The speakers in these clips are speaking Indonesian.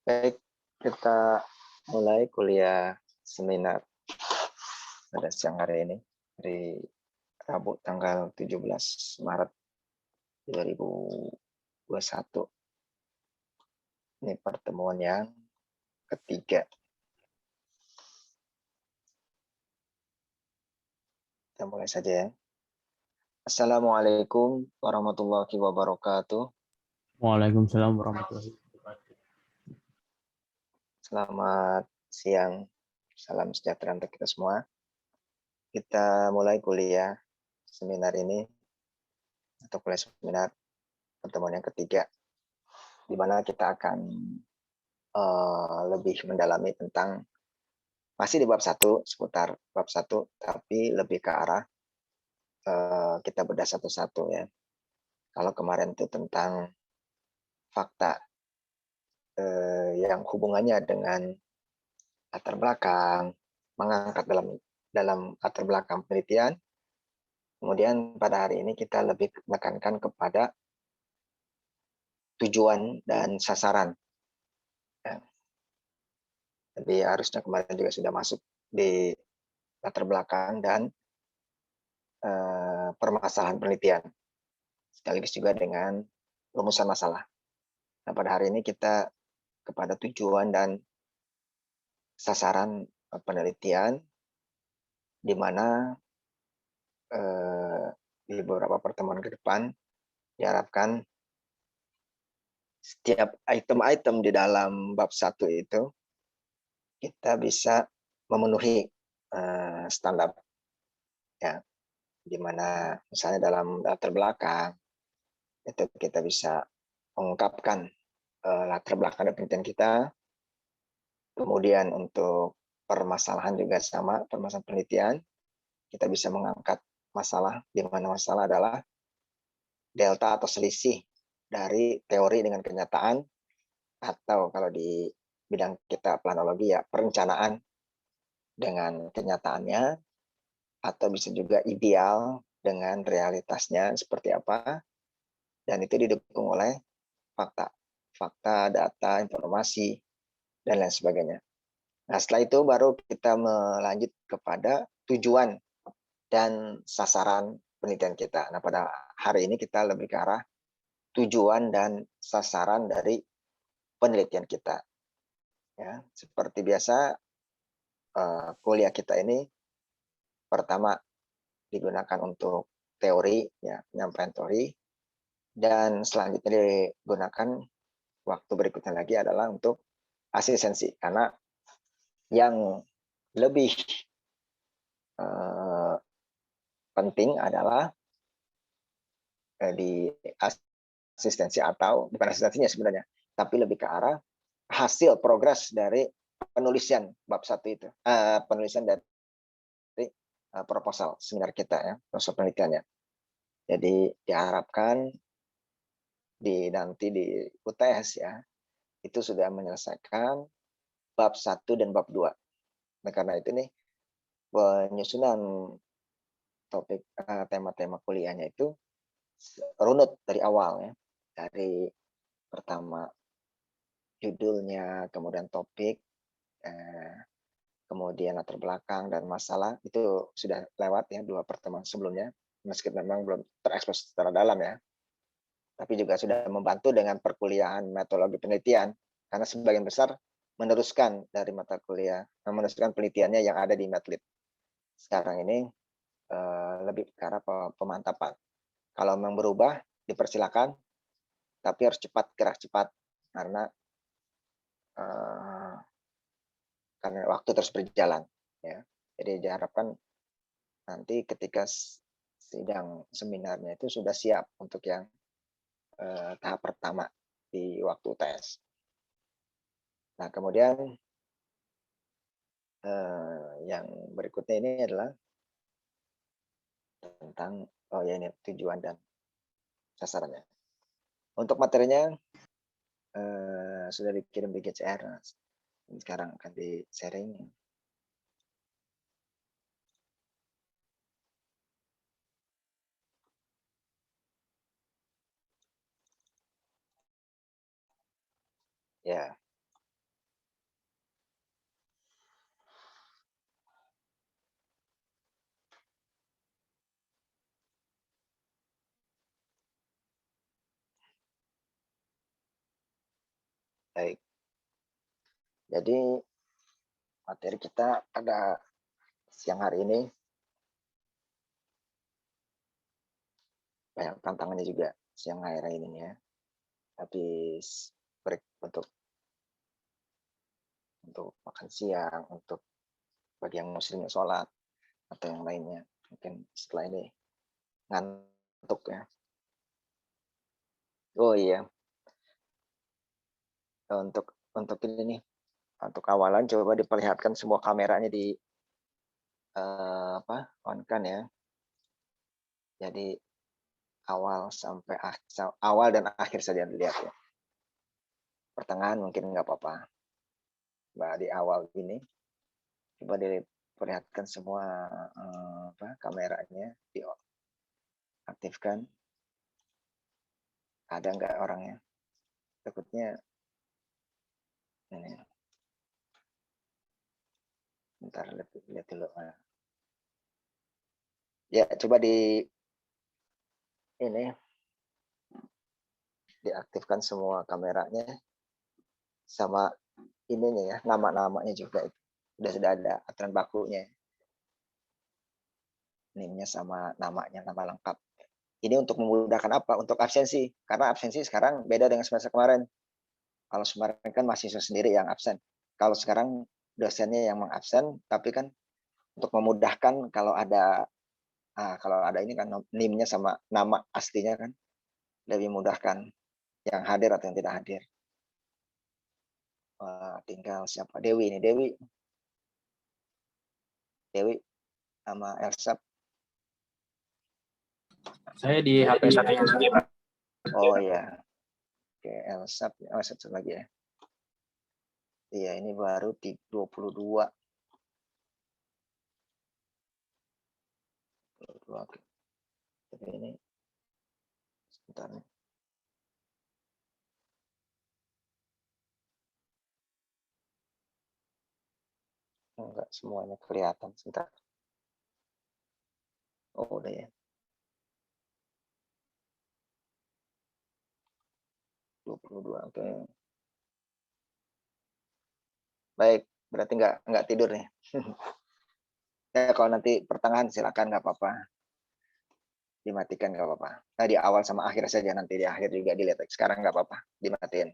Baik, kita mulai kuliah seminar pada siang hari ini, hari Rabu tanggal 17 Maret 2021. Ini pertemuan yang ketiga. Kita mulai saja ya. Assalamualaikum warahmatullahi wabarakatuh. Waalaikumsalam warahmatullahi wabarakatuh. Selamat siang, salam sejahtera untuk kita semua. Kita mulai kuliah seminar ini, atau kuliah seminar pertemuan yang ketiga, di mana kita akan lebih mendalami tentang, masih di bab 1, seputar bab 1, tapi lebih ke arah kita bedah satu-satu ya. Kalau kemarin itu tentang fakta yang hubungannya dengan latar belakang, mengangkat dalam latar belakang penelitian. Kemudian pada hari ini kita lebih menekankan kepada tujuan dan sasaran. Ya. Jadi harusnya kemarin juga sudah masuk di latar belakang dan permasalahan penelitian, sekaligus juga dengan rumusan masalah. Nah, pada hari ini kita kepada tujuan dan sasaran penelitian, di mana di beberapa pertemuan ke depan diharapkan setiap item-item di dalam bab 1 itu kita bisa memenuhi standar, ya, di mana misalnya dalam latar belakang itu kita bisa mengungkapkan latar belakang penelitian kita. Kemudian untuk permasalahan juga sama, permasalahan penelitian, kita bisa mengangkat masalah, di mana masalah adalah delta atau selisih dari teori dengan kenyataan, atau kalau di bidang kita planologi ya perencanaan dengan kenyataannya, atau bisa juga ideal dengan realitasnya seperti apa, dan itu didukung oleh fakta, data, informasi, dan lain sebagainya. Nah, setelah itu baru kita melanjut kepada tujuan dan sasaran penelitian kita. Nah, pada hari ini kita lebih ke arah tujuan dan sasaran dari penelitian kita. Ya, seperti biasa, kuliah kita ini pertama digunakan untuk teori, ya, penyampaian teori, dan selanjutnya digunakan waktu berikutnya lagi adalah untuk asistensi, karena yang lebih penting adalah di asistensi, atau bukan asistensinya sebenarnya, tapi lebih ke arah hasil progres dari penulisan bab 1 itu, penulisan dari proposal seminar kita ya, proposal penelitiannya. Jadi diharapkan nanti di UTS ya, itu sudah menyelesaikan bab 1 dan bab 2. Nah, karena itu nih penyusunan topik tema-tema kuliahnya itu runut dari awal ya. Dari pertama judulnya, kemudian topik, kemudian latar belakang dan masalah, itu sudah lewat ya 2 pertemuan sebelumnya, meskipun memang belum terekspos secara dalam ya. Tapi juga sudah membantu dengan perkuliahan metodologi penelitian, karena sebagian besar meneruskan dari mata kuliah, meneruskan penelitiannya yang ada di Medlit. Sekarang ini lebih ke arah pemantapan. Kalau memang berubah, dipersilakan, tapi harus cepat, gerak cepat, karena waktu terus berjalan. Ya. Jadi diharapkan nanti ketika sidang seminarnya itu sudah siap untuk yang tahap pertama di waktu tes. Nah, kemudian yang berikutnya ini adalah tentang ini tujuan dan sasarannya. Untuk materinya sudah dikirim di GCR. Sekarang akan di sharing. Ya. Baik. Jadi materi kita pada siang hari ini banyak tantangannya juga siang hari ini ya. Habis break untuk makan siang, untuk bagi yang muslim sholat atau yang lainnya. Mungkin setelah ini ngantuk ya. Oh iya, untuk ini nih, untuk awalan coba diperlihatkan semua kameranya di on kan ya. Jadi awal dan akhir saja dilihat ya. Pertengahan mungkin nggak apa-apa. Di awal ini coba diperlihatkan semua kameranya diaktifkan. Ada nggak orangnya? Takutnya ini. Bentar lihat dulu. Ya coba ini diaktifkan semua kameranya sama ininya ya, nama-namanya juga sudah ada aturan bakunya. NIM-nya sama namanya, nama lengkap. Ini untuk memudahkan apa? Untuk absensi. Karena absensi sekarang beda dengan semester kemarin. Kalau kemarin kan mahasiswa sendiri yang absen. Kalau sekarang dosennya yang mengabsen, tapi kan untuk memudahkan kalau ada ini kan NIM-nya sama nama aslinya kan lebih mudahkan yang hadir atau yang tidak hadir. Tinggal siapa? Dewi ini, Dewi sama Elsa. Saya di HP satunya lagi, Pak. Oh iya. Oke, Elsa satu lagi ya. Iya, ini baru 22. Oke. Tapi ini sebentar nih. Enggak semuanya kelihatan sebentar. Oh, udah ya. 22. Oke. Baik, berarti enggak tidur nih. Ya, kalau nanti pertengahan silakan nggak apa-apa. Dimatikan nggak apa-apa. Nah, di awal sama akhir saja, nanti di akhir juga dilihat. Sekarang nggak apa-apa, dimatiin.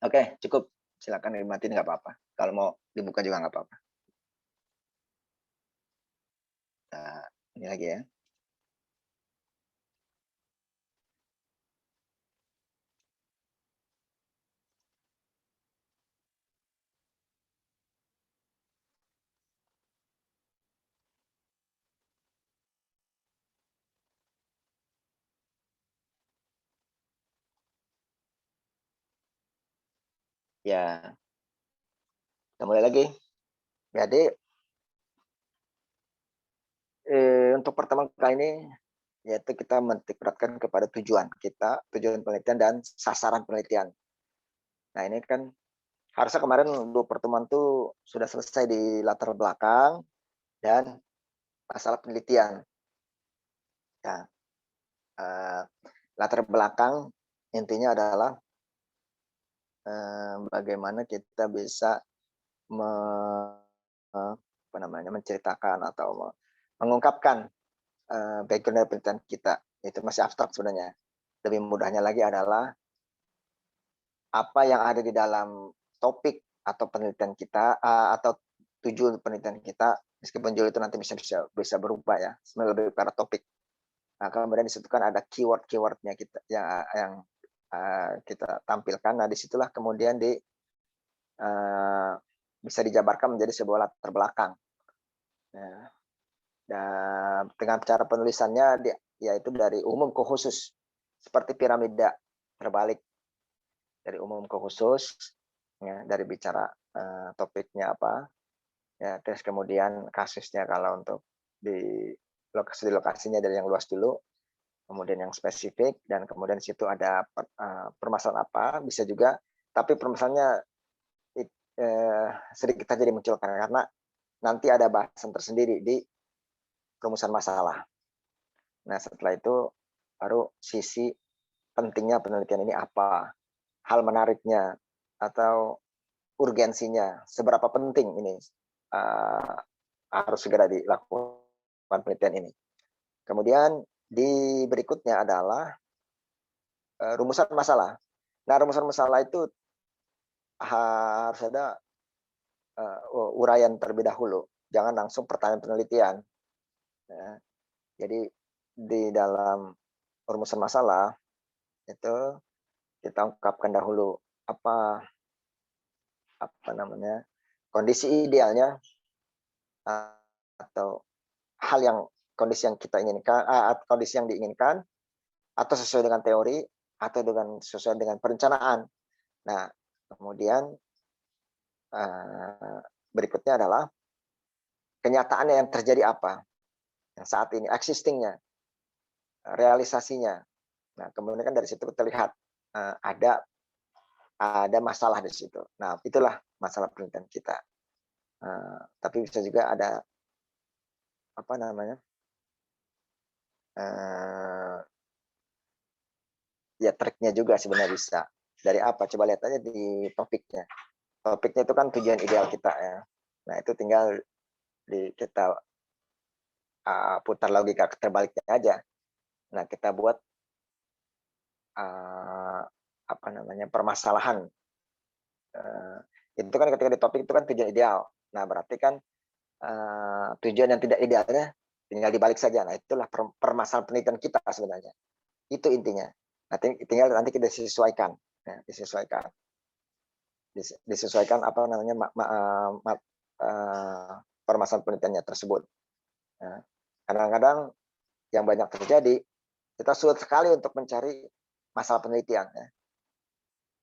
Oke, cukup. Silakan dimatiin nggak apa-apa. Kalau mau dibuka juga nggak apa-apa. Nah, ini lagi ya. Ya, kita mulai lagi. Jadi, untuk pertama kali ini, yaitu kita menitik beratkan kepada tujuan penelitian dan sasaran penelitian. Nah, ini kan harusnya kemarin 2 pertemuan tuh sudah selesai di latar belakang dan masalah penelitian. Ya, latar belakang intinya adalah bagaimana kita bisa menceritakan atau mengungkapkan background dari penelitian kita. Itu masih abstrak sebenarnya. Lebih mudahnya lagi adalah apa yang ada di dalam topik atau penelitian kita atau tujuan penelitian kita, meskipun judul itu nanti bisa berubah ya, sebenarnya lebih pada topik. Nah, kemudian di situ kan ada keyword-keywordnya kita yang kita tampilkan. Nah, disitulah kemudian bisa dijabarkan menjadi sebuah latar belakang. Nah, dan dengan cara penulisannya yaitu dari umum ke khusus, seperti piramida terbalik, dari umum ke khusus, ya, dari bicara topiknya apa, ya, terus kemudian kasusnya kalau untuk di lokasinya dari yang luas dulu, kemudian yang spesifik, dan kemudian di situ ada permasalahan apa, bisa juga, tapi permasalahannya sedikit saja dimunculkan karena nanti ada bahasan tersendiri di perumusan masalah. Nah, setelah itu baru sisi pentingnya penelitian ini apa, hal menariknya atau urgensinya, seberapa penting ini harus segera dilakukan penelitian ini. Kemudian di berikutnya adalah rumusan masalah. Nah, rumusan masalah itu harus ada uraian terlebih dahulu, jangan langsung pertanyaan penelitian. Ya. Jadi di dalam rumusan masalah itu kita ungkapkan dahulu apa namanya kondisi idealnya atau hal yang kondisi yang kita inginkan, kondisi yang diinginkan, atau sesuai dengan teori atau sesuai dengan perencanaan. Nah, kemudian berikutnya adalah kenyataannya yang terjadi apa yang saat ini, existingnya, realisasinya. Nah, kemudian kan dari situ terlihat ada masalah di situ. Nah, itulah masalah penelitian kita. Tapi bisa juga ada apa namanya ya triknya juga sebenarnya bisa. Dari apa? Coba lihat aja di topiknya. Topiknya itu kan tujuan ideal kita ya. Nah, itu tinggal kita putar logika terbaliknya aja. Nah, kita buat apa namanya permasalahan. Itu kan ketika di topik itu kan tujuan ideal. Nah, berarti kan tujuan yang tidak idealnya tinggal dibalik saja. Nah, itulah permasalahan penelitian kita sebenarnya. Itu intinya. Nah, tinggal nanti kita disesuaikan. Ya, disesuaikan apa namanya permasalahan penelitiannya tersebut. Nah, kadang-kadang yang banyak terjadi, kita sulit sekali untuk mencari masalah penelitian. Ya.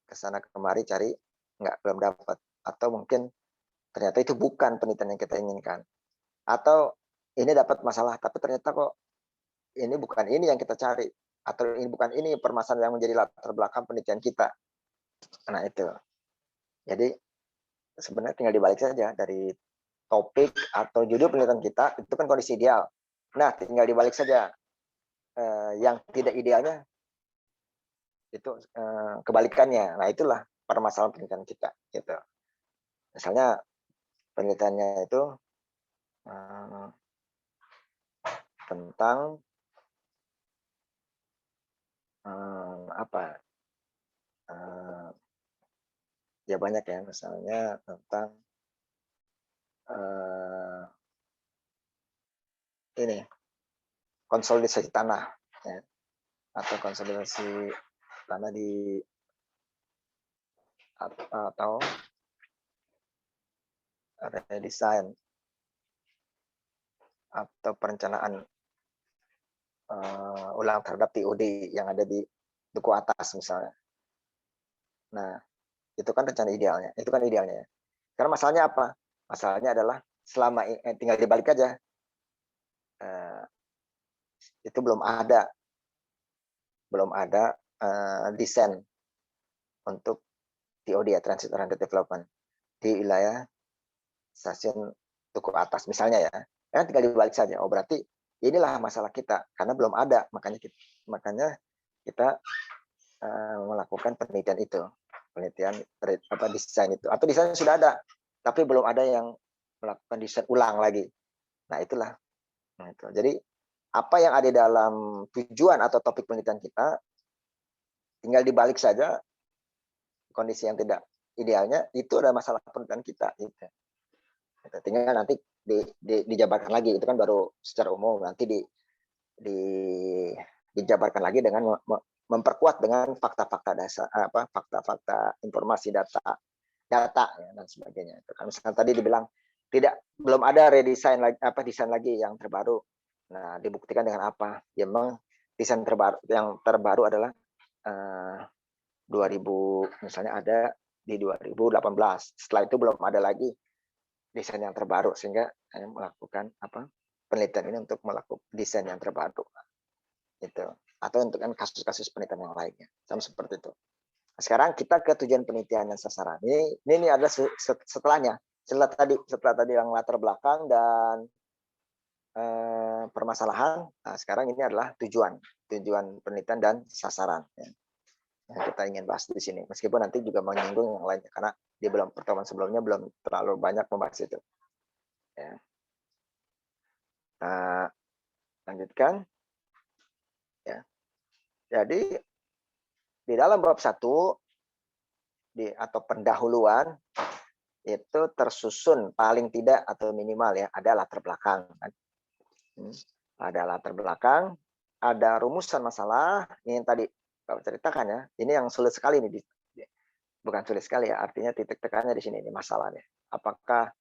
Kesana kemari cari, belum dapat. Atau mungkin ternyata itu bukan penelitian yang kita inginkan. Atau ini dapat masalah, tapi ternyata kok ini bukan ini yang kita cari. Atau ini bukan ini permasalahan yang menjadi latar belakang penelitian kita. Nah, itu. Jadi sebenarnya tinggal dibalik saja dari topik atau judul penelitian kita, itu kan kondisi ideal. Nah, tinggal dibalik saja. Yang tidak idealnya itu kebalikannya. Nah, itulah permasalahan penelitian kita. Gitu. Misalnya penelitiannya itu tentang apa? Ya banyak ya, misalnya tentang ini konsolidasi tanah ya, atau konsolidasi tanah di atau redesign atau perencanaan ulang terhadap TOD yang ada di duku atas misalnya. Nah, itu kan rencana idealnya, itu kan idealnya ya. Karena masalahnya apa? Masalahnya adalah selama tinggal dibalik aja, itu belum ada desain untuk TOD ya, Transit Oriented Development di wilayah stasiun duku atas misalnya ya. Kan tinggal dibalik saja. Oh, berarti inilah masalah kita karena belum ada, makanya kita melakukan penelitian itu, desain itu, atau desain sudah ada tapi belum ada yang melakukan desain ulang lagi. Nah, itulah. Nah, itu. Jadi apa yang ada dalam tujuan atau topik penelitian kita tinggal dibalik saja kondisi yang tidak idealnya, itu adalah masalah penelitian kita. Gitu. Tinggal nanti dijabarkan lagi, itu kan baru secara umum, nanti dijabarkan lagi dengan memperkuat dengan fakta-fakta dasar, fakta-fakta informasi data ya, dan sebagainya. Kan misalnya tadi dibilang belum ada redesign lagi, desain lagi yang terbaru. Nah, dibuktikan dengan apa? Ya memang desain yang terbaru adalah 2000 misalnya ada di 2018. Setelah itu belum ada lagi desain yang terbaru, sehingga saya melakukan penelitian ini untuk melakukan desain yang terbaru itu, atau untuk kasus-kasus penelitian yang lainnya, sama seperti itu. Sekarang kita ke tujuan penelitian dan sasaran. Ini adalah setelahnya. Setelah tadi yang latar belakang dan permasalahan. Nah, sekarang ini adalah tujuan penelitian dan sasaran. Ya. yang kita ingin bahas di sini. Meskipun nanti juga menyinggung yang lainnya karena di pertemuan sebelumnya belum terlalu banyak membahas itu. Ya. Nah, lanjutkan. Ya. Jadi di dalam bab 1 atau pendahuluan itu tersusun paling tidak atau minimal ya ada latar belakang. Ada latar belakang, ada rumusan masalah. Ini yang tadi Bapak ceritakan ya. Ini yang sulit sekali nih. Bukan sulit sekali ya, artinya titik tekannya di sini ini masalahnya. Apakah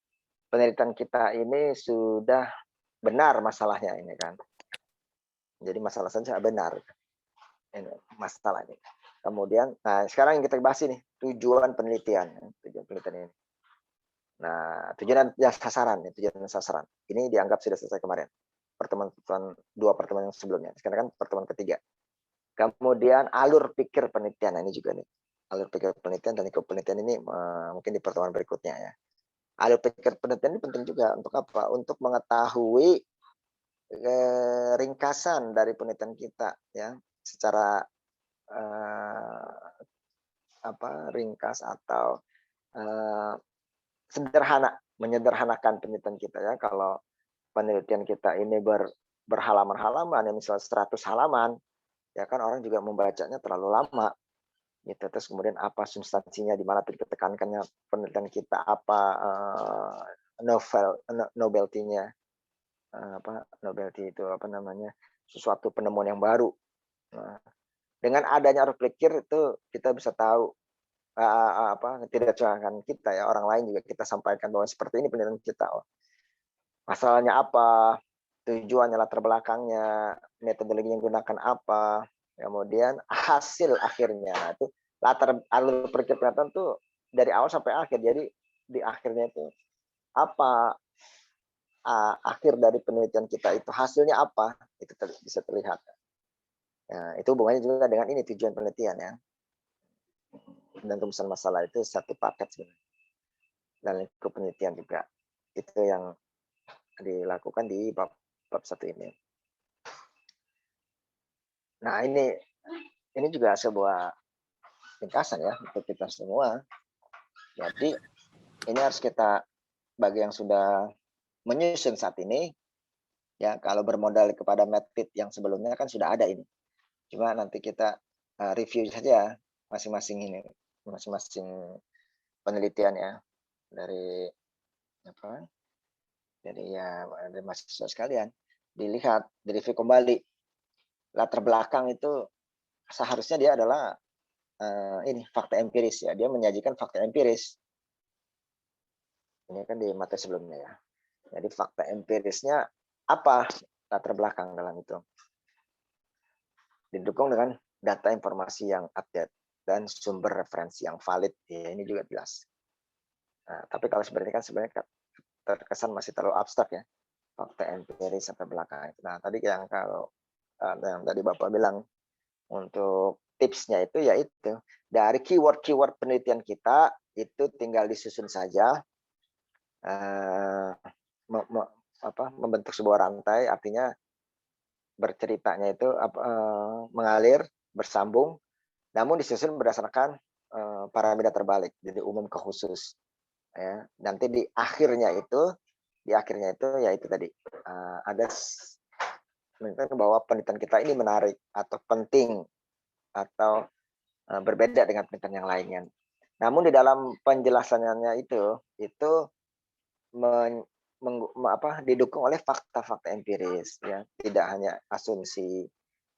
penelitian kita ini sudah benar masalahnya ini kan? Jadi masalah saja benar. Ini masalah ini. Kemudian, nah sekarang yang kita bahas ini tujuan penelitian ini. Nah, tujuan dan sasaran. Ini dianggap sudah selesai kemarin. Dua pertemuan yang sebelumnya. Sekarang kan pertemuan ketiga. Kemudian alur pikir penelitian. Nah, ini juga nih. Alur pikir penelitian dan ikut penelitian ini mungkin di pertemuan berikutnya ya. Alur pikir penelitian ini penting juga untuk apa? Untuk mengetahui ringkasan dari penelitian kita ya, secara ringkas atau sederhana, menyederhanakan penelitian kita ya. Kalau penelitian kita ini berhalaman-halaman, ya misalnya 100 halaman, ya kan orang juga membacanya terlalu lama. Gitu. Terus kemudian apa substansinya, di mana ditekankannya penelitian kita, apa novelty-nya, novelty itu apa namanya, sesuatu penemuan yang baru. Nah, dengan adanya alur pikir itu kita bisa tahu tidak cuma kita ya, orang lain juga kita sampaikan bahwa seperti ini penelitian kita. Masalahnya apa, tujuannya, latar belakangnya, metodologi yang digunakan apa, kemudian hasil akhirnya. Nah, itu alur pikir penelitian tuh dari awal sampai akhir. Jadi di akhirnya itu apa akhir dari penelitian kita itu, hasilnya apa, itu bisa terlihat. Nah, itu hubungannya juga dengan ini tujuan penelitian ya. Dan rumusan masalah itu satu paket sebenarnya. Dan lingkup penelitian juga. Itu yang dilakukan di bab 1 ini. Nah, ini juga sebuah ringkasan ya untuk kita semua. Jadi ini harus kita, bagi yang sudah menyusun saat ini ya, kalau bermodal kepada metode yang sebelumnya kan sudah ada ini. Cuma nanti kita review saja masing-masing penelitian ya, dari mahasiswa sekalian, dilihat, direview kembali. Latar belakang itu seharusnya dia adalah ini fakta empiris ya, dia menyajikan fakta empiris. Ini kan di materi sebelumnya ya. Jadi fakta empirisnya apa, latar belakang dalam itu. Didukung dengan data informasi yang update dan sumber referensi yang valid. Ya, ini juga jelas. Nah, tapi kalau sebenarnya terkesan masih terlalu abstrak ya, fakta empiris sampai belakang. Nah, tadi yang yang tadi Bapak bilang, untuk tipsnya itu yaitu dari keyword penelitian kita itu tinggal disusun saja, membentuk sebuah rantai, artinya berceritanya itu mengalir, bersambung, namun disusun berdasarkan parameter terbalik, jadi umum ke khusus. Ya. Nanti di akhirnya itu yaitu tadi ada menunjukkan bahwa penelitian kita ini menarik atau penting atau berbeda dengan penelitian yang lainnya. Namun di dalam penjelasannya itu didukung oleh fakta-fakta empiris ya, tidak hanya asumsi,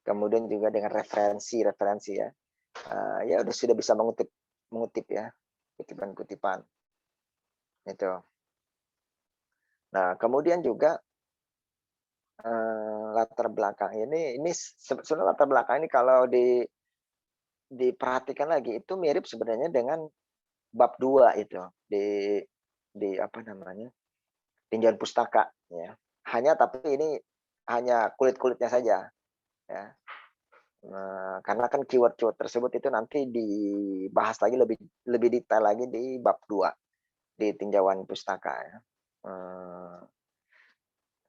kemudian juga dengan referensi ya. Ya sudah bisa mengutip ya, kutipan itu. Nah, kemudian juga latar belakang ini sebenarnya latar belakang ini kalau diperhatikan lagi itu mirip sebenarnya dengan bab 2 itu di apa namanya, tinjauan pustaka ya. Tapi ini hanya kulit-kulitnya saja ya. Nah, karena kan keyword tersebut itu nanti dibahas lagi lebih detail lagi di bab 2 di tinjauan pustaka ya.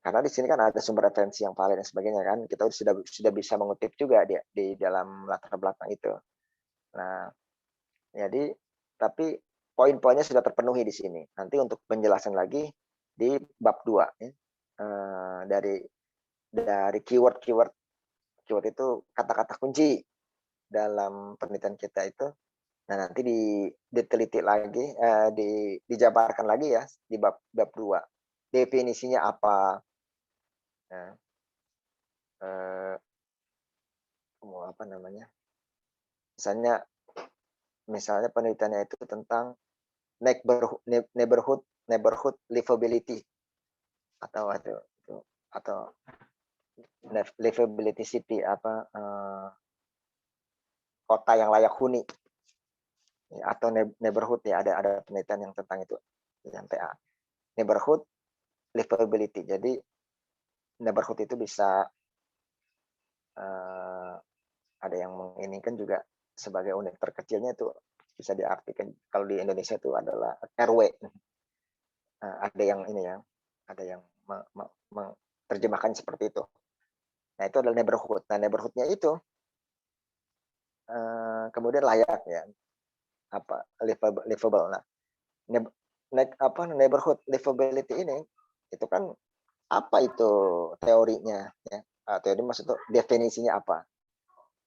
Karena di sini kan ada sumber referensi yang valid dan sebagainya kan, kita sudah bisa mengutip juga di dalam latar belakang itu. Nah, jadi tapi poin-poinnya sudah terpenuhi di sini. Nanti untuk penjelasan lagi di bab 2 ya. Dari keyword itu kata-kata kunci dalam penelitian kita itu. Nah, nanti diteliti lagi, dijabarkan lagi ya di bab bab 2. Definisinya apa? Nah, apa namanya? Misalnya penelitiannya itu tentang neighborhood neighborhood livability atau livability city kota yang layak huni atau neighborhood ya, ada penelitian yang tentang itu yang TA. Neighborhood livability. Jadi neighborhood itu bisa ada yang menginginkan juga sebagai unit terkecilnya itu bisa diartikan kalau di Indonesia itu adalah RW. Ada yang ini ya, ada yang terjemahkan seperti itu. Nah, itu adalah neighborhood. Nah, neighborhood-nya itu kemudian layak ya, livable. Nah, neighborhood livability ini itu kan apa itu teorinya ya? Teori maksudnya definisinya apa?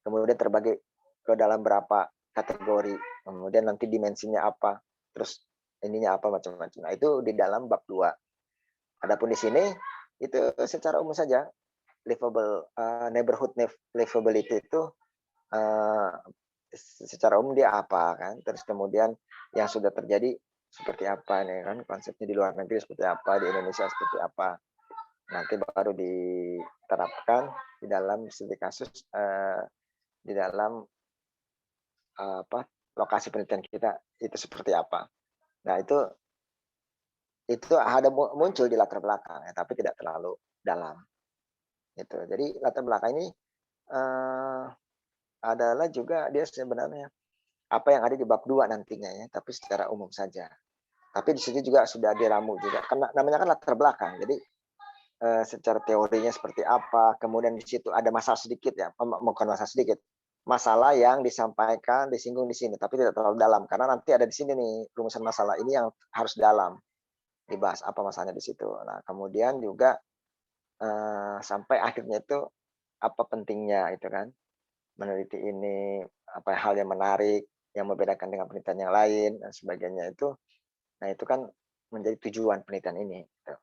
Kemudian terbagi ke dalam berapa kategori, kemudian nanti dimensinya apa, terus ininya apa macam-macam. Nah, itu di dalam bab 2. Adapun di sini itu secara umum saja neighborhood livability itu secara umum dia apa kan, terus kemudian yang sudah terjadi seperti apa nih kan, konsepnya di luar negeri seperti apa, di Indonesia seperti apa, nanti baru diterapkan di dalam studi kasus di dalam lokasi penelitian kita itu seperti apa. Nah, itu ada muncul di latar belakang ya, tapi tidak terlalu dalam. Gitu. Jadi latar belakang ini adalah juga dia sebenarnya apa yang ada di bab 2 nantinya ya, tapi secara umum saja. Tapi di situ juga sudah diramu juga, karena namanya kan latar belakang. Jadi secara teorinya seperti apa, kemudian di situ ada masalah sedikit ya, bukan masalah sedikit, masalah yang disampaikan, disinggung di sini, tapi tidak terlalu dalam, karena nanti ada di sini nih rumusan masalah ini yang harus dalam dibahas apa masalahnya di situ. Nah, kemudian juga sampai akhirnya itu apa pentingnya itu kan meneliti ini, apa hal yang menarik yang membedakan dengan penelitian yang lain dan sebagainya itu. Nah, itu kan menjadi tujuan penelitian ini. Gitu.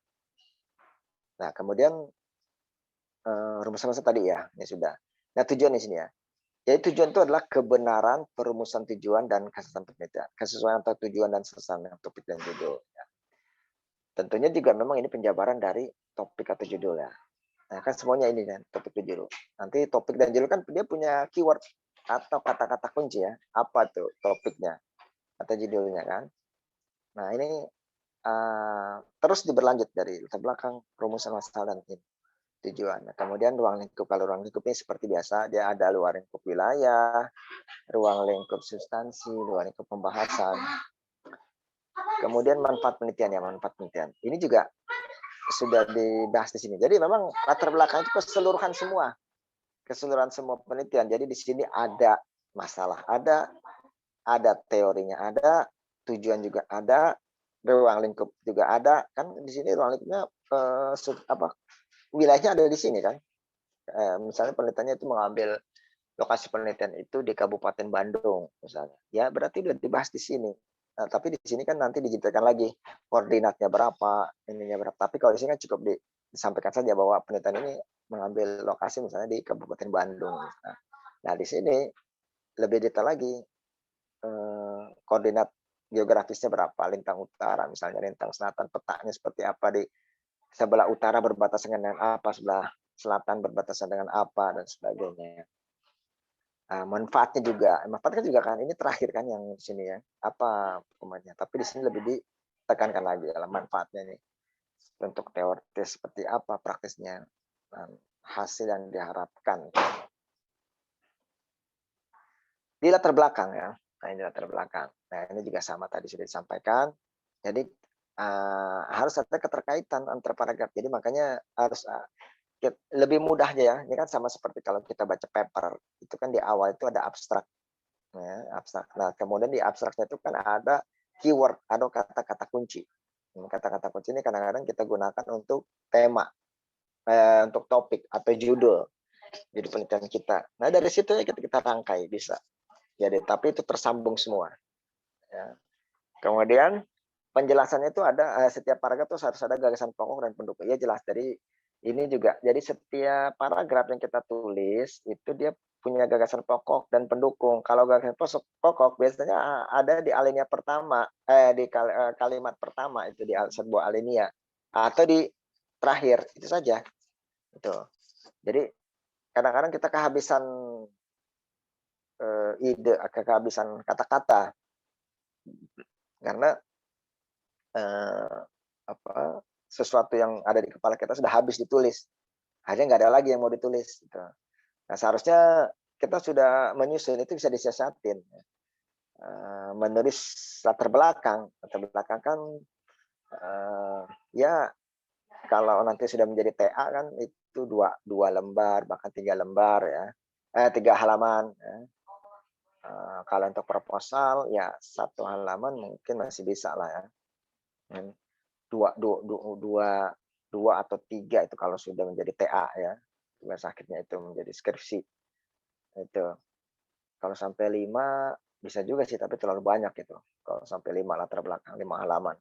Nah, kemudian rumus-rumus tadi ya, ini sudah. Nah, tujuan di sini ya. Jadi tujuan itu adalah kebenaran, perumusan tujuan, dan kesesuaian penelitian. Kesesuaian antara tujuan dan kesesuaian dengan topik dan judul. Ya. Tentunya juga memang ini penjabaran dari topik atau judul ya. Nah, kan semuanya ini kan topik dan judul. Nanti topik dan judul kan dia punya keyword atau kata-kata kunci ya. Apa tuh topiknya atau judulnya kan. Nah, ini terus diberlanjut dari latar belakang, rumusan masalah dan ini. Tujuan. Nah, kemudian ruang lingkup. Kalau ruang lingkup ini seperti biasa, dia ada luar lingkup wilayah, ruang lingkup substansi, luar lingkup pembahasan. Kemudian manfaat penelitian ya, manfaat penelitian. Ini juga sudah dibahas di sini. Jadi memang latar belakang itu keseluruhan semua penelitian. Jadi di sini ada masalah, ada teorinya, ada tujuan juga ada, ruang lingkup juga ada. Kan di sini ruang lingkupnya wilayahnya ada di sini kan. Misalnya penelitiannya itu mengambil lokasi penelitian itu di Kabupaten Bandung misalnya. Ya berarti sudah dibahas di sini. Nah, tapi di sini kan nanti diceritakan lagi koordinatnya berapa, ininya berapa. Tapi kalau di sini kan cukup disampaikan saja bahwa penelitian ini mengambil lokasi misalnya di Kabupaten Bandung. Nah, di sini lebih detail lagi koordinat geografisnya berapa, lintang utara misalnya, lintang selatan, petanya seperti apa, di sebelah utara berbatasan dengan apa, sebelah selatan berbatasan dengan apa, dan sebagainya. Manfaatnya juga kan ini terakhir kan yang di sini ya, apa hukumannya. Tapi di sini lebih ditekankan lagi dalam manfaatnya nih. Untuk teoritis seperti apa, praktisnya, dan hasil yang diharapkan. Di latar belakang ya, nah ini latar belakang. Nah ini juga sama tadi sudah disampaikan. Jadi harus ada keterkaitan antara paragraf. Jadi makanya harus lebih mudahnya ya. Ini kan sama seperti kalau kita baca paper, itu kan di awal itu ada abstrak. Ya, abstrak. Nah, kemudian di abstraknya itu kan ada keyword, ada kata-kata kunci. Kata-kata kunci ini kadang-kadang kita gunakan untuk tema, untuk topik atau judul. Jadi penelitian kita. Nah, dari situ ya kita rangkai bisa. Jadi, tapi itu tersambung semua. Ya. Kemudian penjelasannya itu ada setiap paragraf itu harus ada gagasan pokok dan pendukung. Ya jelas. Jadi ini juga. Jadi setiap paragraf yang kita tulis itu dia punya gagasan pokok dan pendukung. Kalau gagasan pokok biasanya ada di alinea pertama, di kalimat pertama itu di sebuah alinea atau di terakhir itu saja. Itu. Jadi kadang-kadang kita kehabisan ide, kehabisan kata-kata karena eh, apa sesuatu yang ada di kepala kita sudah habis ditulis, akhirnya nggak ada lagi yang mau ditulis. Gitu. Nah seharusnya kita sudah menyusun itu bisa disiasatin. Menulis latar belakang kan ya kalau nanti sudah menjadi TA kan itu dua lembar bahkan 3 lembar ya, 3 halaman. Ya. Kalau untuk proposal ya 1 halaman mungkin masih bisa lah ya. Dua, dua, dua, dua atau 3 itu kalau sudah menjadi TA ya. Tugas akhirnya itu menjadi skripsi. Itu. Kalau sampai 5 bisa juga sih tapi terlalu banyak itu. Kalau sampai 5 latar belakang, 5 halaman.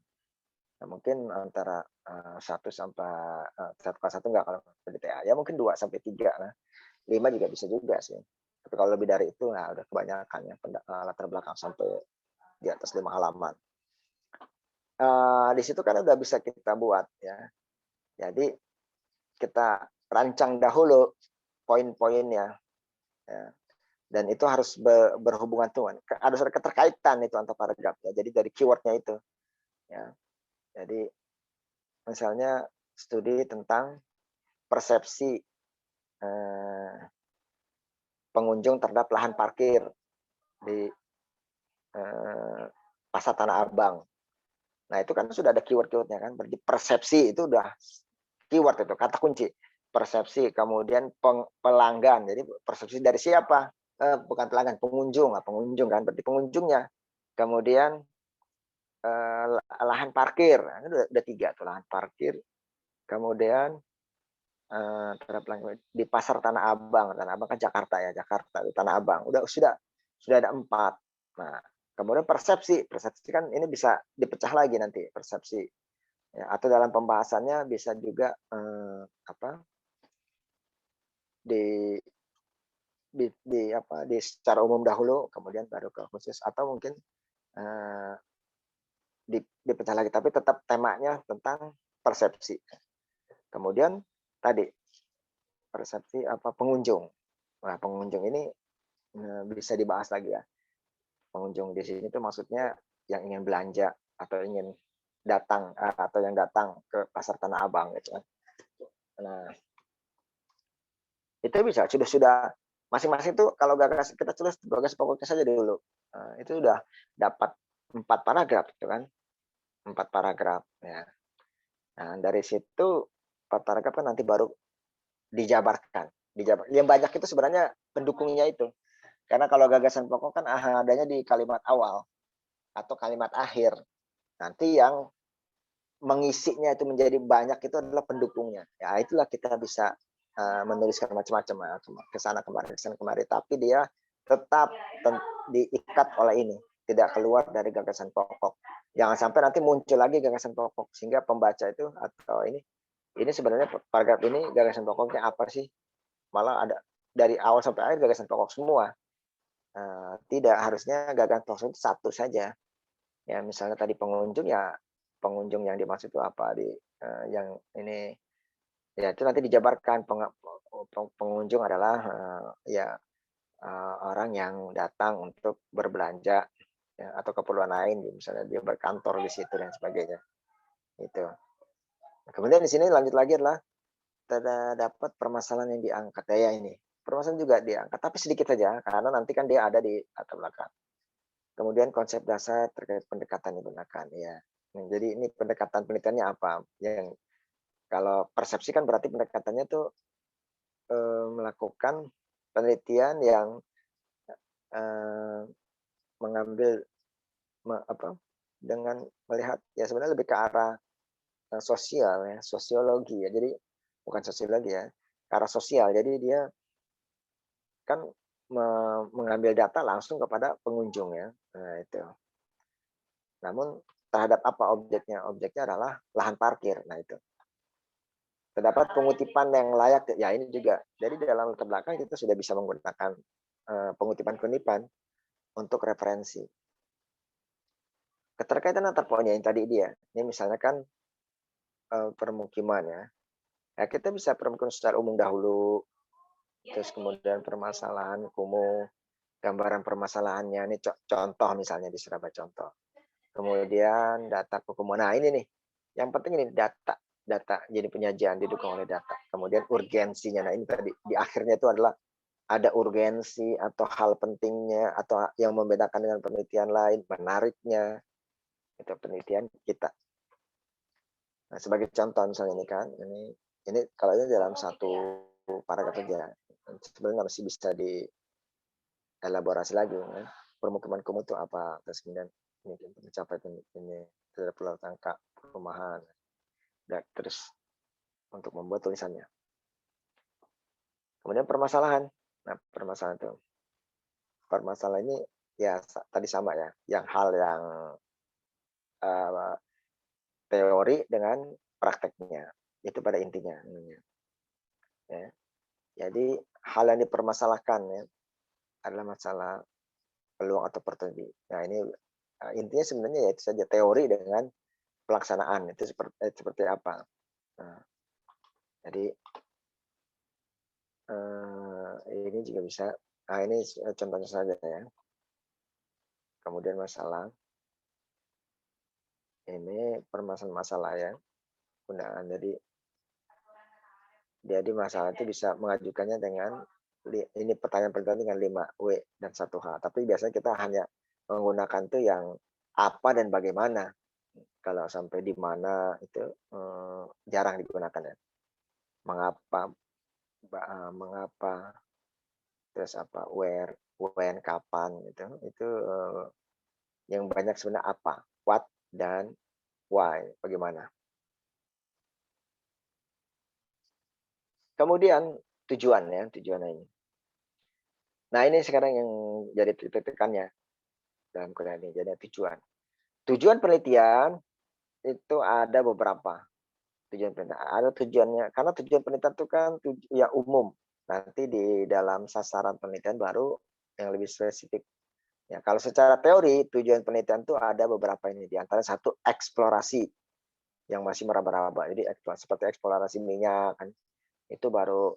Nah, mungkin antara 1 sampai 1 enggak kalau di TA. Ya mungkin 2 sampai 3 lah. 5 juga bisa juga sih. Tapi kalau lebih dari itu nah udah kebanyakan ya latar belakang sampai di atas 5 halaman. Di situ kan udah bisa kita buat ya. Jadi kita rancang dahulu poin-poinnya ya. Dan itu harus berhubungan tuh, harus ada keterkaitan itu antar paragraf ya. Jadi dari keywordnya itu ya. Jadi misalnya studi tentang persepsi pengunjung terhadap lahan parkir di Pasar Tanah Abang. Nah itu kan sudah ada keyword-keywordnya kan. Berarti persepsi itu udah keyword itu kata kunci. Persepsi, kemudian pelanggan. Jadi persepsi dari siapa? Bukan pelanggan, pengunjung kan. Berarti pengunjungnya. Kemudian lahan parkir. Nah, ini udah 3 tuh lahan parkir. Kemudian di Pasar Tanah Abang. Tanah Abang kan Jakarta ya, Jakarta di Tanah Abang. Sudah ada 4. Nah, kemudian persepsi kan ini bisa dipecah lagi nanti persepsi. Ya, atau dalam pembahasannya bisa juga di secara umum dahulu, kemudian baru ke khusus atau mungkin dipecah lagi, tapi tetap temanya tentang persepsi. Kemudian tadi persepsi pengunjung. Nah, pengunjung ini bisa dibahas lagi ya. Pengunjung di sini itu maksudnya yang ingin belanja atau ingin datang atau yang datang ke Pasar Tanah Abang gitu kan. Nah, itu bisa sudah masing-masing itu kalau kita tulis gagas pokoknya saja dulu. Itu sudah dapat 4 paragraf gitu kan. 4 paragraf ya. Nah, dari situ 4 paragraf kan nanti baru dijabarkan. Yang banyak itu sebenarnya pendukungnya itu. Karena kalau gagasan pokok kan adanya di kalimat awal atau kalimat akhir. Nanti yang mengisinya itu menjadi banyak itu adalah pendukungnya. Ya itulah kita bisa menuliskan macam-macam ke sana kemari, tapi dia tetap diikat oleh ini, tidak keluar dari gagasan pokok. Jangan sampai nanti muncul lagi gagasan pokok sehingga pembaca itu atau ini sebenarnya paragraf ini gagasan pokoknya apa sih? Malah ada dari awal sampai akhir gagasan pokok semua. Tidak, harusnya gagasan pokok itu satu saja. Ya misalnya tadi pengunjung yang dimaksud itu apa yang ini ya itu nanti dijabarkan pengunjung adalah orang yang datang untuk berbelanja ya, atau keperluan lain misalnya dia berkantor di situ dan sebagainya itu. Kemudian di sini lanjut lagi adalah terdapat permasalahan yang diangkat ya ini permasalahan juga diangkat tapi sedikit saja karena nanti kan dia ada di latar belakang. Kemudian konsep dasar terkait pendekatan yang digunakan ya. Jadi ini pendekatan penelitiannya apa? Yang kalau persepsi kan berarti pendekatannya tuh melakukan penelitian yang mengambil dengan melihat ya sebenarnya lebih ke arah sosial ya, sosiologi ya. Jadi bukan sosiologi ya, ke arah sosial. Jadi dia kan mengambil data langsung kepada pengunjung ya. Nah, itu. Namun terhadap apa objeknya? Objeknya adalah lahan parkir. Nah, itu. Terdapat pengutipan yang layak ya ini juga. Jadi di dalam latar belakang kita sudah bisa menggunakan pengutipan-pengutipan untuk referensi. Keterkaitan antar poinnya yang tadi dia. Ini misalnya kan permukiman ya. Ya kita bisa permukiman secara umum dahulu, terus kemudian permasalahan kumuh, gambaran permasalahannya. Ini contoh misalnya di Surabaya contoh. Kemudian data kumuh. Nah ini nih, yang penting ini data jadi penyajian didukung oleh data. Kemudian urgensinya. Nah ini tadi di akhirnya itu adalah ada urgensi atau hal pentingnya atau yang membedakan dengan penelitian lain, menariknya itu penelitian kita. Nah, sebagai contoh misalnya ini kan, ini kalau ini dalam satu paragraf saja, sebenarnya masih bisa dielaborasi lagi. Ya. Permukiman kumuh itu apa? Terus kemudian ini mencapai ini terhadap pulau tangka perumahan. Dan terus untuk membuat tulisannya. Kemudian permasalahan. Nah, permasalahan itu. Permasalahan ini ya tadi sama ya, yang hal yang teori dengan prakteknya itu pada intinya. Ya. Jadi hal yang dipermasalahkan ya adalah masalah peluang atau opportunity. Nah ini intinya sebenarnya ya itu saja teori dengan pelaksanaan itu seperti apa. Nah, jadi ini juga bisa. Nah ini contohnya saja ya. Kemudian masalah ini permasalahan masalah ya penggunaan. Jadi masalah itu bisa mengajukannya dengan ini pertanyaan-pertanyaan dengan 5W dan 1H. Tapi biasanya kita hanya menggunakan tuh yang apa dan bagaimana. Kalau sampai di mana itu jarang digunakan ya. Mengapa, terus apa, where, when, kapan itu yang banyak sebenarnya apa, what dan why, bagaimana. Kemudian tujuannya ini. Nah ini sekarang yang jadi titik-tikannya dalam kuliah ini, jadi tujuan. Tujuan penelitian itu ada beberapa tujuan penelitian. Ada tujuannya, karena tujuan penelitian itu kan yang umum. Nanti di dalam sasaran penelitian baru yang lebih spesifik. Ya, kalau secara teori tujuan penelitian itu ada beberapa ini. Di antara satu eksplorasi yang masih meraba-raba. Jadi seperti eksplorasi minyak kan, itu baru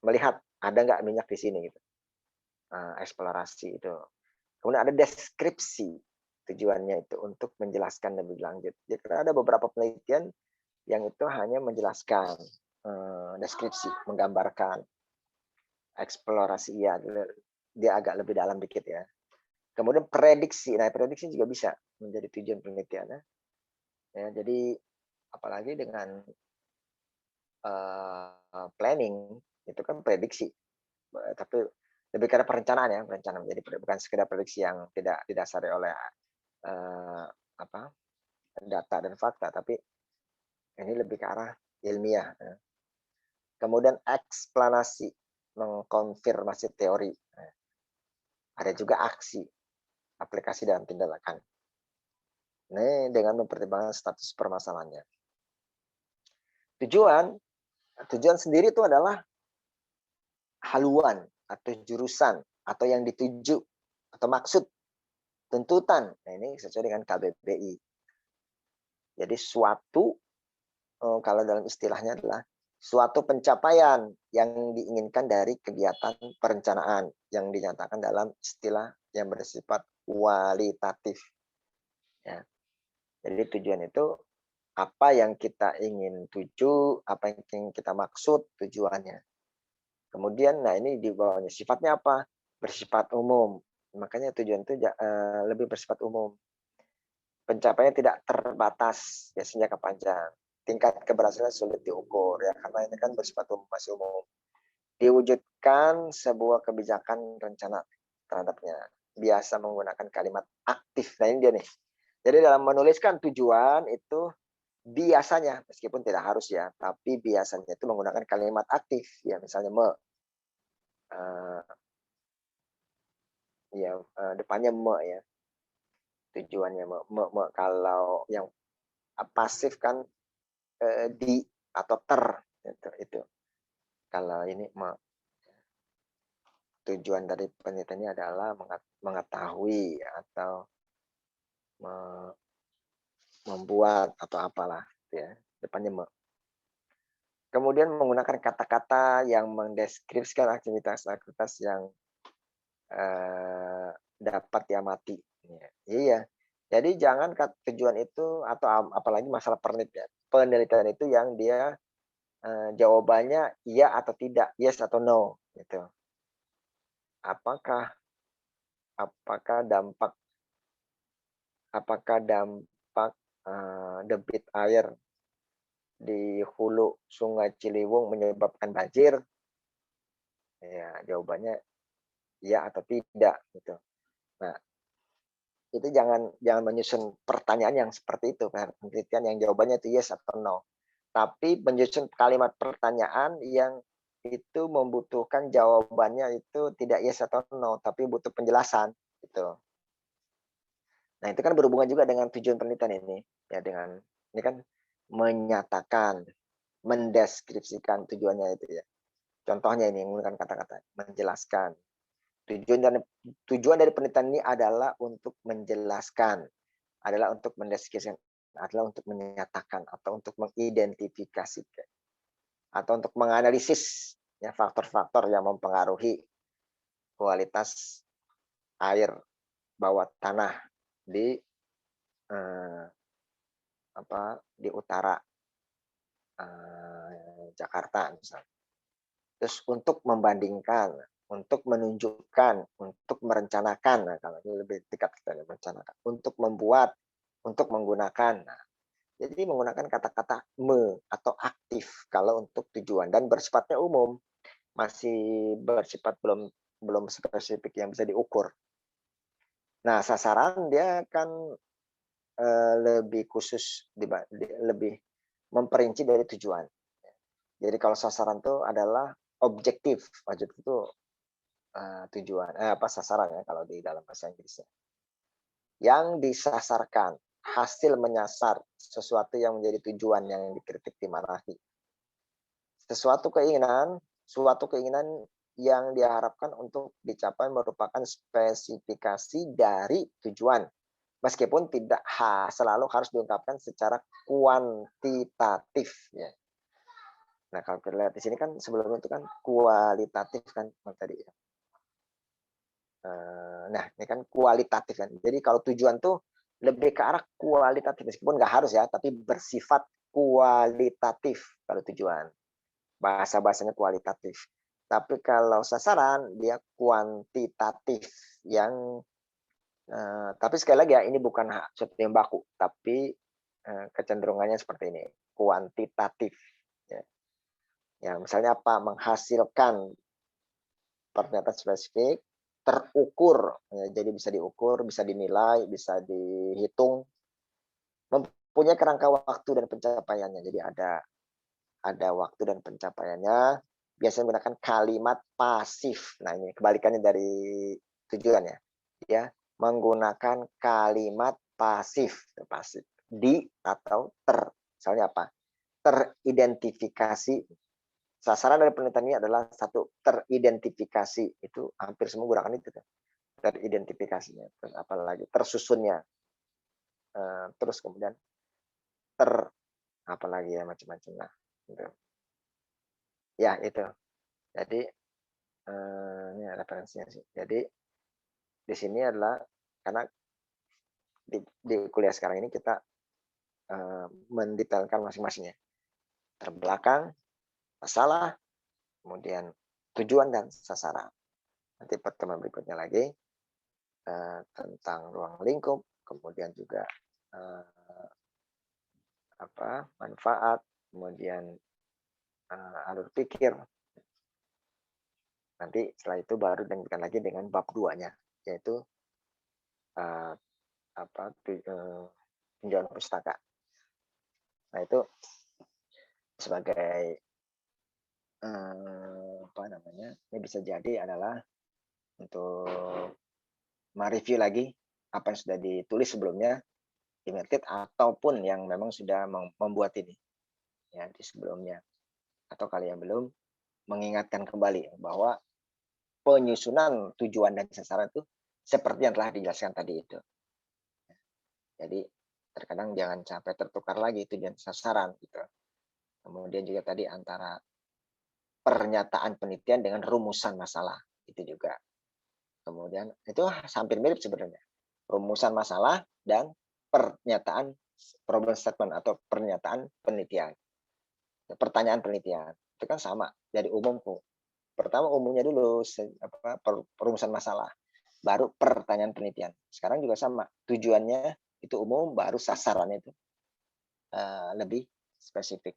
melihat ada nggak minyak di sini gitu. Eksplorasi itu. Kemudian ada deskripsi, tujuannya itu untuk menjelaskan lebih lanjut. Jadi ada beberapa penelitian yang itu hanya menjelaskan deskripsi, menggambarkan. Eksplorasi ya, dia agak lebih dalam dikit ya. Kemudian prediksi, nah prediksi juga bisa menjadi tujuan penelitian ya. Jadi apalagi dengan planning itu kan prediksi, tapi lebih karena perencanaan ya, perencanaan. Jadi bukan sekedar prediksi yang tidak didasari oleh data dan fakta, tapi ini lebih ke arah ilmiah. Kemudian eksplanasi, mengkonfirmasi teori. Ada juga aksi, aplikasi dalam tindakan. Ini dengan mempertimbangkan status permasalahannya. Tujuan sendiri itu adalah haluan atau jurusan atau yang dituju atau maksud, tuntutan. Nah ini sesuai dengan KBBI. Jadi suatu, kalau dalam istilahnya adalah suatu pencapaian yang diinginkan dari kegiatan perencanaan yang dinyatakan dalam istilah yang bersifat kualitatif. Ya. Jadi tujuan itu apa yang kita ingin tuju, apa yang ingin kita maksud tujuannya. Kemudian, nah ini di bawahnya sifatnya apa? Bersifat umum. Makanya tujuan itu lebih bersifat umum. Pencapaiannya tidak terbatas, biasanya jangka panjang. Tingkat keberhasilan sulit diukur ya, karena ini kan bersifat umum, masih umum. diwujudkan sebuah kebijakan rencana terhadapnya. Biasa menggunakan kalimat aktif. Nah, ini dia nih. Jadi dalam menuliskan tujuan itu biasanya, meskipun tidak harus ya, tapi biasanya itu menggunakan kalimat aktif. Ya, misalnya depannya ya. Tujuannya kalau yang pasif kan di atau ter itu. Kalau ini tujuan dari penelitian ini adalah mengetahui atau membuat atau apalah ya, depannya kemudian menggunakan kata-kata yang mendeskripsikan aktivitas-aktivitas yang dapat diamati. Ya, iya. Jadi jangan tujuan itu atau apalagi masalah penelitian itu yang dia jawabannya iya atau tidak, yes atau no, gitu. Apakah apakah dampak debit air di hulu Sungai Ciliwung menyebabkan banjir? Ya, jawabannya iya atau tidak, gitu. Nah, itu jangan menyusun pertanyaan yang seperti itu, penelitian yang jawabannya itu yes atau no. Tapi menyusun kalimat pertanyaan yang itu membutuhkan jawabannya itu tidak yes atau no, tapi butuh penjelasan, gitu. Nah, itu kan berhubungan juga dengan tujuan penelitian ini, ya dengan ini kan menyatakan, mendeskripsikan tujuannya itu ya. Contohnya ini menggunakan kata-kata menjelaskan. Tujuan dari penelitian ini adalah untuk menjelaskan, adalah untuk mendeskripsikan, adalah untuk menyatakan atau untuk mengidentifikasikan atau untuk menganalisis ya faktor-faktor yang mempengaruhi kualitas air bawah tanah di di utara Jakarta misalnya. Terus untuk membandingkan, untuk menunjukkan, untuk merencanakan, nah kalau ini lebih dekat kita merencanakan, untuk membuat, untuk menggunakan. Nah, jadi menggunakan kata-kata atau aktif kalau untuk tujuan dan bersifatnya umum, masih bersifat belum spesifik yang bisa diukur. Nah, sasaran dia kan lebih khusus, lebih memperinci dari tujuan. Jadi kalau sasaran itu adalah objektif itu tujuan, sasaran ya kalau di dalam bahasa Inggrisnya. Yang disasarkan, hasil menyasar, sesuatu yang menjadi tujuan yang dikritik dimarahi. Suatu keinginan yang diharapkan untuk dicapai merupakan spesifikasi dari tujuan. Meskipun tidak selalu harus diungkapkan secara kuantitatif. Ya. Nah, kalau kita lihat di sini kan sebelumnya itu kan kualitatif kan tadi ya. Nah, ini kan kualitatif kan. Jadi kalau tujuan tuh lebih ke arah kualitatif meskipun nggak harus ya, tapi bersifat kualitatif kalau tujuan. Bahasanya kualitatif. Tapi kalau sasaran dia kuantitatif yang tapi sekali lagi ya ini bukan sesuatu yang baku, tapi kecenderungannya seperti ini, kuantitatif. Ya. Ya, misalnya apa? Menghasilkan pernyataan spesifik, terukur, ya, jadi bisa diukur, bisa dinilai, bisa dihitung, mempunyai kerangka waktu dan pencapaiannya. Jadi ada waktu dan pencapaiannya. Biasanya menggunakan kalimat pasif. Nah ini kebalikannya dari tujuan ya. Ya, menggunakan kalimat pasif, pasif di atau ter. Misalnya apa? Teridentifikasi. Sasaran dari penelitian ini adalah satu, teridentifikasi. Itu hampir semua gunakan itu. Teridentifikasinya. Terus apalagi tersusunnya. Terus kemudian apalagi ya macam-macam. Nah, gitu. Ya itu. Jadi ini referensinya sih. Jadi di sini adalah karena di kuliah sekarang ini kita mendetailkan masing-masingnya. Terbelakang, masalah, kemudian tujuan dan sasaran. Nanti pertemuan berikutnya lagi tentang ruang lingkup, kemudian juga manfaat, kemudian alur pikir, Nanti setelah itu baru dilanjutkan lagi dengan bab 2-nya, yaitu tinjauan pustaka. Nah, itu sebagai ini bisa jadi adalah untuk mereview lagi apa yang sudah ditulis sebelumnya di Merkit ataupun yang memang sudah membuat ini ya di sebelumnya, atau kalian belum mengingatkan kembali bahwa penyusunan tujuan dan sasaran itu seperti yang telah dijelaskan tadi itu. Jadi terkadang jangan sampai tertukar lagi tujuan sasaran gitu. Kemudian juga tadi antara pernyataan penelitian dengan rumusan masalah itu juga. Kemudian itu hampir mirip sebenarnya. Rumusan masalah dan pernyataan problem statement atau pernyataan penelitian. Pertanyaan penelitian itu kan sama dari umumku. Pertama umumnya dulu perumusan masalah, baru pertanyaan penelitian. Sekarang juga sama, tujuannya itu umum, baru sasarannya itu lebih spesifik.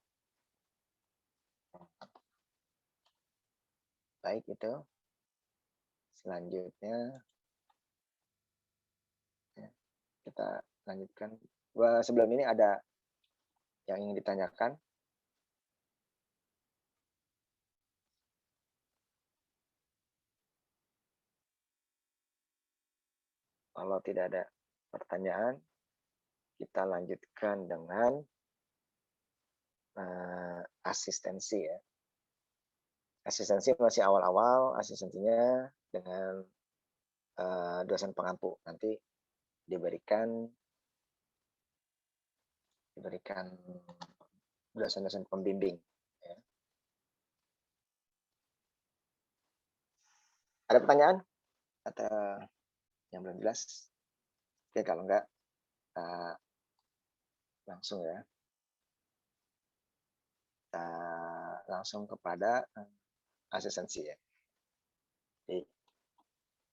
Baik, itu selanjutnya ya, kita lanjutkan. Sebelum ini ada yang ingin ditanyakan? Kalau tidak ada pertanyaan, kita lanjutkan dengan asistensi ya. Asistensi masih awal-awal, asistensinya dengan dosen pengampu. Nanti diberikan dosen-dosen pembimbing. Ya. Ada pertanyaan? Atau yang belum jelas? Oke, kalau enggak, langsung ya. Kita langsung kepada asistensi ya. Jadi,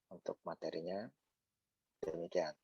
untuk materinya demikian.